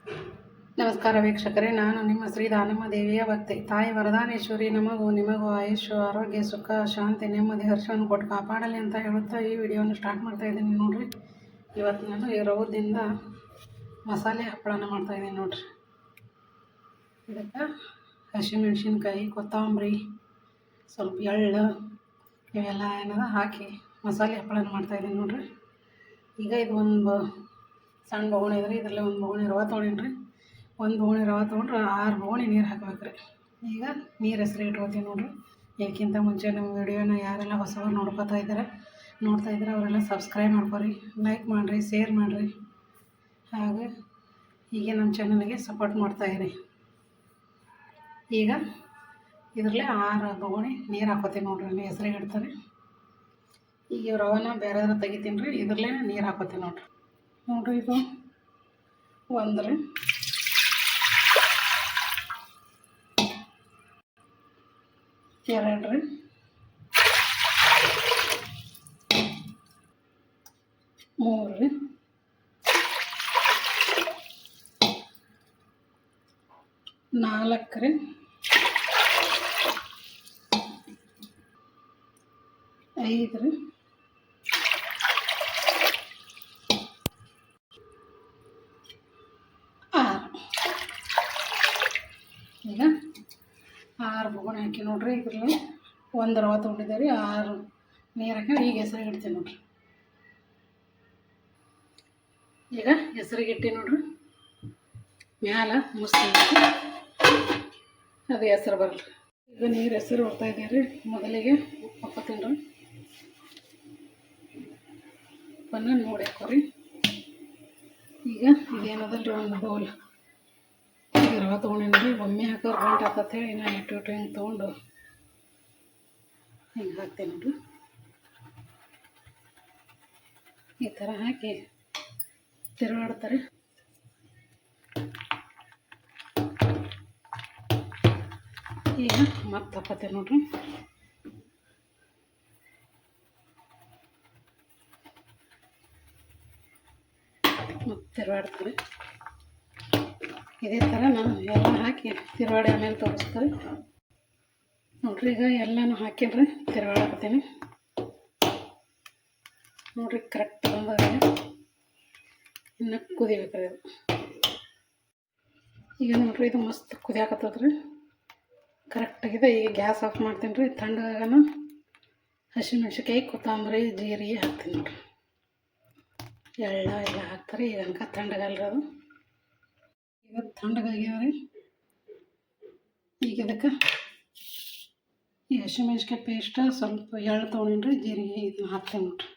ನಮಸ್ಕಾರ ವೀಕ್ಷಕರೇ, ನಾನು ನಿಮ್ಮ ಶ್ರೀ ದಾನಮ್ಮ ದೇವಿಯ ಭಕ್ತಿ. ತಾಯಿ ವರದಾನೇಶ್ವರಿ ನಮಗೂ ನಿಮಗೂ ಆಯುಷ್ಯ, ಆರೋಗ್ಯ, ಸುಖ, ಶಾಂತಿ, ನೆಮ್ಮದಿ, ಹರ್ಷವನ್ನು ಕೊಟ್ಟು ಕಾಪಾಡಲಿ ಅಂತ ಹೇಳುತ್ತಾ ಈ ವಿಡಿಯೋವನ್ನು ಸ್ಟಾರ್ಟ್ ಮಾಡ್ತಾ ಇದ್ದೀನಿ. ನೋಡಿರಿ, ಇವತ್ತು ನಾನು ಈ ರವದಿಂದ ಮಸಾಲೆ ಹಪ್ಪಳನ ಮಾಡ್ತಾಯಿದ್ದೀನಿ. ನೋಡಿರಿ, ಇದಕ್ಕೆ ಹಸಿಮೆಣ್ಸಿನ್ಕಾಯಿ, ಕೊತ್ತಂಬರಿ, ಸ್ವಲ್ಪ ಎಳ್ಳು ಇವೆಲ್ಲ ಏನದ ಹಾಕಿ ಮಸಾಲೆ ಹಪ್ಪಳನ ಮಾಡ್ತಾಯಿದ್ದೀನಿ. ನೋಡಿರಿ, ಈಗ ಇದು ಒಂದು ಸಣ್ಣ ಬೊಗಣಿ ಇದ್ರಿ, ಇದರಲ್ಲಿ ಒಂದು ಬೊಗಣಿ ರವೆ ತೊಗೊಂಡಿನಿ ರೀ. ಒಂದು ಬೊಗಣಿ ರವೆ ತೊಗೊಂಡ್ರೆ 6 ಬೊಗಣಿ ನೀರು ಹಾಕ್ಬೇಕು ರೀ. ಈಗ ನೀರು ಹೆಸರು ಇಟ್ಕೋತೀವಿ. ನೋಡಿರಿ, ಇದಕ್ಕಿಂತ ಮುಂಚೆ ನಮ್ಮ ವಿಡಿಯೋನ ಯಾರೆಲ್ಲ ಹೊಸವರು ನೋಡ್ತಾ ಇದ್ದಾರೆ ಅವರೆಲ್ಲ ಸಬ್ಸ್ಕ್ರೈಬ್ ಮಾಡ್ಕೊರಿ, ಲೈಕ್ ಮಾಡಿರಿ, ಶೇರ್ ಮಾಡಿರಿ, ಹಾಗೆ ಹೀಗೆ ನಮ್ಮ ಚಾನಲ್ಗೆ ಸಪೋರ್ಟ್ ಮಾಡ್ತಾಯಿರಿ. ಈಗ ಇದರಲ್ಲೇ 6 ಬೊಗಣಿ ನೀರು ಹಾಕೋತೀವಿ. ನೋಡಿರಿ, ಹೆಸರಿಗೆ ಇಡ್ತಾರೆ. ಈಗ ರವೆನ ಬೇರೆ ತೆಗಿತೀನಿ ರೀ, ಇದರಲ್ಲೇ ನೀರು ಹಾಕೋತೀವಿ. ನೋಡಿರಿ, ಇದು ಒಂದು ರೀ, 2 ರೀ, 3 ರೀ, 4 ರೀ, 5 ರೀ, 6. ಈಗ 6 ಬೊಗಣಿ ಹಾಕಿ ನೋಡಿರಿ, ಇದರಲ್ಲಿ ಒಂದು ರವೆ ತೊಗೊಂಡಿದ್ದೀವಿ ರೀ. 6 ನೀರು ಹಾಕಿ ಈಗ ಹೆಸರಿಗೆ ಇಡ್ತೀವಿ. ನೋಡಿರಿ, ಈಗ ಹೆಸರಿಗೆ ಇಟ್ಟು ನೋಡಿರಿ, ಮ್ಯಾಲೆ ಮುಸ್ತೀನಿ, ಅದು ಹೆಸರು ಬರಲಿ. ಈಗ ನೀರು ಹೆಸರು ಹೊಡ್ತಾ ಇದ್ದೀವಿ ರೀ. ಮೊದಲಿಗೆ ಉಪ್ಪು ಹಾಕೋತೀನಿ ರೀ. ಉಪ್ಪನ್ನು ನೋಡಿ ಹಾಕೋರಿ. ಈಗ ಇದೇನದಲ್ಲ ರೀ, ಒಂದು ಬೌಲ್ ಈಗ ರವೆ ತೊಗೊಂಡಿನಿ ರೀ. ಒಮ್ಮೆ ಹಾಕೋರು ಗಂಟು ಹಾಕತ್ತೆ ಹೇಳಿ ನಾನು ಇಟ್ಟು ಹಿಂಗೆ ತೊಗೊಂಡು ಹಿಂಗೆ ಹಾಕ್ತೀನಿ. ನೋಡಿರಿ, ಈ ಥರ ಹಾಕಿ ತಿರುಗಾಡ್ತಾರೆ. ಈಗ ಮತ್ತೆ ಹಾಕೋತೀವಿ. ನೋಡಿರಿ, ಮತ್ತೆ ತಿರುಗಾಡ್ತಾರೆ. ಇದೇ ಥರ ನಾನು ಎಲ್ಲ ಹಾಕಿ ತಿರುಗಾಡಿ ಆಮೇಲೆ ತೋರಿಸ್ತಾರೆ. ನೋಡಿರಿ, ಈಗ ಎಲ್ಲನೂ ಹಾಕಿನ್ರಿ, ತಿರುಗಾಡಕತ್ತೀನಿ. ನೋಡಿರಿ, ಕರೆಕ್ಟ್ ಬಂದಾಗ ಇನ್ನು ಕುದಿಬೇಕ್ರಿ ಅದು. ಈಗ ನೋಡಿರಿ, ಇದು ಮಸ್ತ್ ಕುದಿಯಾಕತ್ತದ್ರಿ, ಕರೆಕ್ಟಾಗಿದೆ. ಈಗ ಗ್ಯಾಸ್ ಆಫ್ ಮಾಡ್ತೀನಿ ರೀ. ತಣ್ಣಗಾಗನ ಹಸಿಮೆಣ್ಸಿನ್ಕಾಯಿ, ಕೊತ್ತಂಬರಿ, ಜೀರಿಗೆ ಹಾಕ್ತೀನಿ. ನೋಡಿರಿ, ಎಲ್ಲ ಹಾಕ್ತಾರೆ. ಈಗ ತನಕ ತಣ್ಣಗಲ್ರಿ ಅದು. ಈಗ ತಣ್ಣಗಾಗ್ಯಾವ ರೀ. ಈಗ ಇದಕ್ಕೆ ಈ ಹಸಿಮೆಣ್ಸಿನ್ಕಾಯಿ ಪೇಸ್ಟ್, ಸ್ವಲ್ಪ ಎಳ್ಳು ತೊಗೊಂಡಿನಿ ರೀ, ಜೀರಿಗೆ ಇದನ್ನ ಹಾಕ್ತೀನಿ. ನೋಡಿರಿ,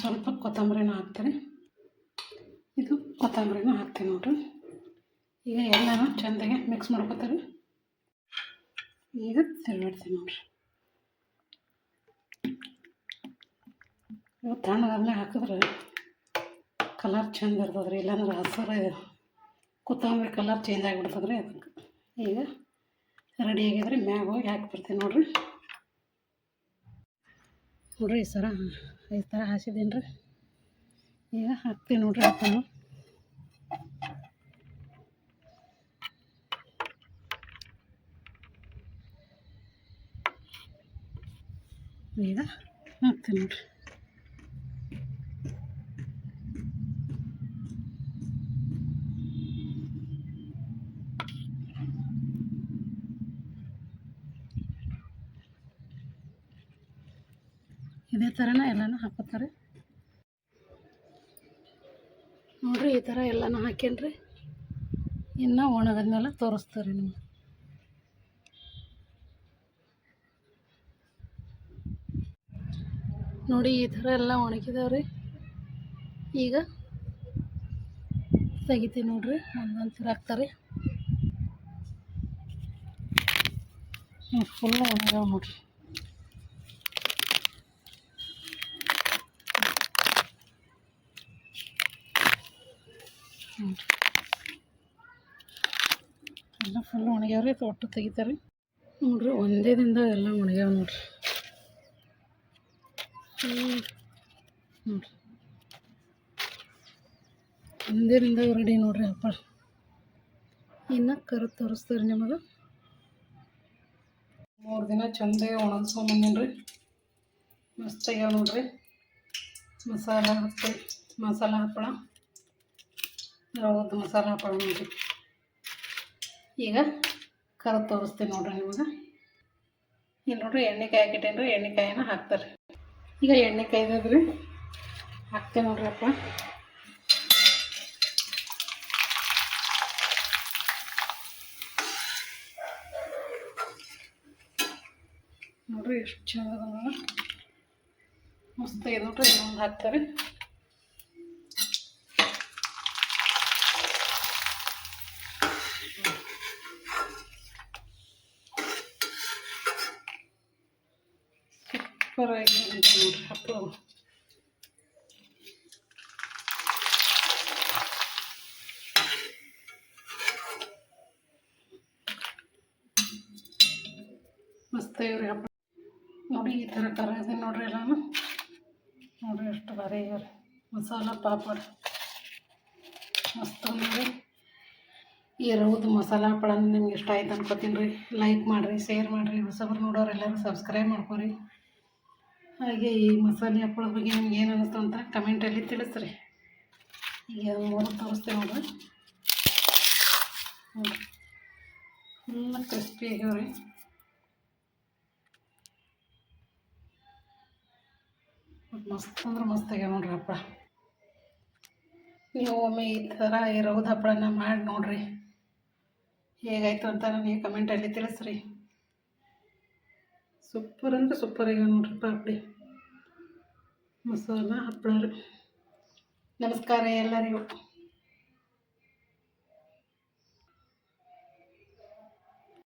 ಸ್ವಲ್ಪ ಕೊತ್ತಂಬರಿನೂ ಹಾಕ್ತಾರೆ. ಇದು ಕೊತ್ತಂಬರಿನೂ ಹಾಕ್ತೀನಿ. ನೋಡಿರಿ, ಈಗ ಎಲ್ಲನೂ ಚೆಂದಾಗೆ ಮಿಕ್ಸ್ ಮಾಡ್ಕೊತಾರೆ. ಈಗ ತಿರುಗಾಡ್ತೀನಿ. ನೋಡಿರಿ, ಇವು ತಣ್ಣಗಾದ್ಮೇಲೆ ಹಾಕಿದ್ರೆ ಕಲರ್ ಚೆಂದ ಇರ್ತದೆ ರೀ. ಇಲ್ಲಾಂದ್ರೆ ಹಸಿರು ಕೊತ್ತಂಬರಿ ಕಲರ್ ಚೇಂಜ್ ಆಗಿಬಿಡ್ತದೆ ರೀ. ಅದಕ್ಕೆ ಈಗ ರೆಡಿ ಆಗಿದ್ರೆ ಮ್ಯಾಗ ಹೋಗಿ ಹಾಕಿಬಿಡ್ತೀನಿ. ನೋಡಿರಿ, ಈ ಥರ ಹಾಸಿದ್ದೀನಿ ರೀ. ಈಗ ಹಾಕ್ತೀನಿ. ನೋಡಿರಿ, ಹಾಕೋಣ. ಈಗ ಹಾಕ್ತೀನಿ. ನೋಡಿರಿ, ಇದೇ ಥರನ ಎಲ್ಲನೂ ಹಾಕೋತಾರೆ. ನೋಡಿರಿ, ಈ ಥರ ಎಲ್ಲನೂ ಹಾಕೇನ್ರಿ. ಇನ್ನು ಒಣಗದ್ಮೇಲೆ ತೋರಿಸ್ತಾರೆ ನಿಮ್ಗೆ. ನೋಡಿ, ಈ ಥರ ಎಲ್ಲ ಒಣಗಿದಾವ್ರಿ. ಈಗ ತೆಗಿತೀವಿ. ನೋಡಿರಿ, ಒಂದೊಂದು ಥರ ಹಾಕ್ತಾರೆ. ಫುಲ್ ಒಣಗ್ಯಾವ. ನೋಡಿರಿ, ಎಲ್ಲ ಫುಲ್ ಒಣಗ್ಯಾವ್ರಿ. ಒಟ್ಟು ತೆಗಿತಾರೆ. ನೋಡಿರಿ, ಒಂದೇ ದಿನದಾಗ ಎಲ್ಲ ಒಣಗ್ಯಾವ. ನೋಡಿರಿ, ನೋಡಿರಿ, ಒಂದರಿಂದ ರೆಡಿ ನೋಡ್ರಿ ಹಪ್ಪಳ. ಇನ್ನು ಕರು ತೋರಿಸ್ತಾರೆ ನಿಮಗೆ. 3 ದಿನ ಚಂದಾಗಿ ಒಣಗಿಸ್ಕೊಂಬಂದಿನಿ ರೀ. ಮಸ್ತಾಗ್ಯಾವ ನೋಡ್ರಿ. ಮಸಾಲ ಹಪ್ಪಳ, ರವದ ಮಸಾಲ ಹಪ್ಪಳ ನೋಡ್ರಿ. ಈಗ ಕರು ತೋರಿಸ್ತೀನಿ ನೋಡ್ರಿ ನಿಮಗೆ. ಇಲ್ಲಿ ನೋಡ್ರಿ ಎಣ್ಣೆ ಕಾಯಾಕಿಟ್ಟೇನ್ರಿ, ಎಣ್ಣೆ ಕಾಯಿನ ಹಾಕ್ತಾರೆ. ಈಗ ಎಣ್ಣೆ ಕಾಯ್ದದ್ರಿ, ಹಾಕ್ತೇನೆ ನೋಡ್ರಿ ಅಪ್ಪ. ನೋಡ್ರಿ ಎಷ್ಟು ಚಂದ ಮಸ್ತ್ ಇದೆ ನೋಡ್ರಿ. ಇನ್ನೊಂದು ಹಾಕ್ತಾರೆ. ಸೂಪರ್ ಆಗಿ ನೋಡ್ರಿ ಹಪ್ಪಳ. ಮಸ್ತ್ ಇವ್ರಿ ಹಪ್ಪಳ ನೋಡಿ. ಈ ಥರ ಕರಗಿದೆ ನೋಡ್ರಿ ಎಲ್ಲಾನು. ನೋಡ್ರಿ ಎಷ್ಟು ಭಾರಿ ಆಗ್ಯಾವ್ರಿ. ಮಸಾಲ ಪಾಪಡ್ ಮಸ್ತ್ ನೋಡಿ. ಈ ರವದ ಮಸಾಲ ಹಪ್ಪಳ ನಿಮ್ಗೆ ಇಷ್ಟ ಆಯ್ತು ಅನ್ಕೋತೀನಿ ರೀ. ಲೈಕ್ ಮಾಡಿರಿ, ಶೇರ್ ಮಾಡಿರಿ. ಹೊಸಬ್ರು ನೋಡೋರೆಲ್ಲರೂ ಸಬ್ಸ್ಕ್ರೈಬ್ ಮಾಡ್ಕೊರಿ. ಹಾಗೆ ಈ ಮಸಾಲೆ ಹಪ್ಪಳದ ಬಗ್ಗೆ ನಿಮ್ಗೆ ಏನು ಅನ್ನಿಸ್ತು ಅಂತ ಕಮೆಂಟಲ್ಲಿ ತಿಳಿಸ್ರಿ. ಈಗ ನೋಡಿ ತೋರಿಸ್ತೇವೆ ನೋಡ್ರಿ. ಫುಲ್ ಕ್ರಿಸ್ಪಿ ಆಗ್ಯಾವ್ರಿ. ಮಸ್ತ್ ಅಂದ್ರೆ ಮಸ್ತ್ ಆಗ್ಯಾವ ನೋಡ್ರಿ ಹಪ್ಪಳ. ನೀವು ಒಮ್ಮೆ ಈ ಥರ ಈ ರವದ ಹಪ್ಪಳನ ಮಾಡಿ ನೋಡ್ರಿ. ಹೇಗಾಯ್ತು ಅಂತ ನನಗೆ ಕಮೆಂಟಲ್ಲಿ ತಿಳಿಸ್ರಿ. ಸೂಪರ್ ಅಂದರೆ ಸೂಪರ್ ಆಗ್ಯಾವ ನೋಡ್ರಿ ಪಾಪಡಿ ಮಸಾಲ ಹಪ್ಪಳ. ನಮಸ್ಕಾರ ಎಲ್ಲರಿಗೂ.